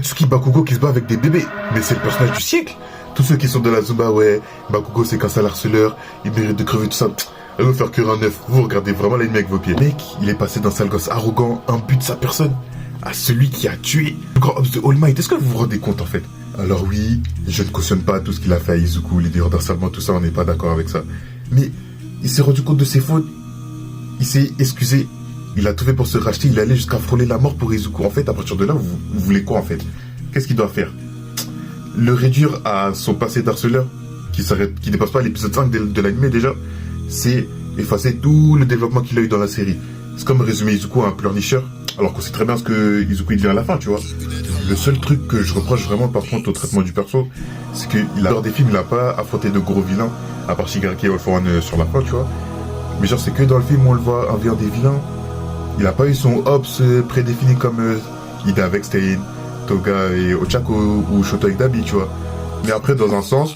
Akatsuki Bakugo qui se bat avec des bébés. Mais c'est le personnage du siècle. Tous ceux qui sont de la Zumba, ouais, Bakugo c'est qu'un sale harceleur, il mérite de crever tout ça. Elle veut faire que un neuf. Vous regardez vraiment l'ennemi avec vos pieds. Mec, il est passé d'un sale gosse arrogant, imbu de sa personne, à celui qui a tué le grand Hobbs de All Might. Est-ce que vous vous rendez compte en fait? Alors oui, je ne cautionne pas tout ce qu'il a fait à Izuku, les délires d'harcèlement, tout ça, on n'est pas d'accord avec ça. Mais il s'est rendu compte de ses fautes, il s'est excusé, il a tout fait pour se racheter, il allait jusqu'à frôler la mort pour Izuku. En fait, à partir de là, vous voulez quoi en fait? Qu'est-ce qu'il doit faire? Le réduire à son passé d'harceleur, qui dépasse pas l'épisode 5 de l'anime déjà, c'est effacer tout le développement qu'il a eu dans la série. C'est comme résumer Izuku à un pleurnicheur, alors qu'on sait très bien ce que Izuku il devient à la fin, tu vois. Le seul truc que je reproche vraiment par contre au traitement du perso, c'est qu'il a lors des films, il a pas affronté de gros vilains, à part Shigaraki et All for One sur la fin, tu vois. Mais genre c'est que dans le film où on le voit envers des vilains, il a pas eu son Ops prédéfini comme Ida avec Stein, Toga et Ochako ou Shoto avec Dabi, tu vois. Mais après dans un sens,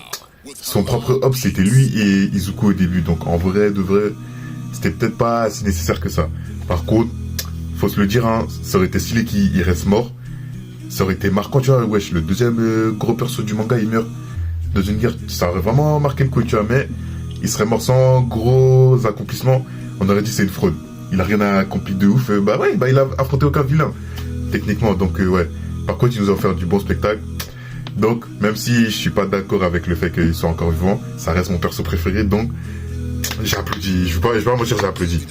son propre Ops c'était lui et Izuku au début, donc en vrai de vrai, c'était peut-être pas si nécessaire que ça. Par contre, faut se le dire, hein, ça aurait été stylé qu'il reste mort. Ça aurait été marquant, tu vois, wesh, le deuxième gros perso du manga, il meurt dans une guerre. Ça aurait vraiment marqué le coup, tu vois, mais il serait mort sans gros accomplissements. On aurait dit c'est une fraude. Il a rien accompli de ouf. Bah ouais, bah il a affronté aucun vilain, techniquement. Donc ouais. Par contre, il nous a offert du bon spectacle. Donc, même si je suis pas d'accord avec le fait qu'il soit encore vivant, ça reste mon perso préféré. Donc, j'ai applaudi. Je vais pas mentir, j'ai applaudi.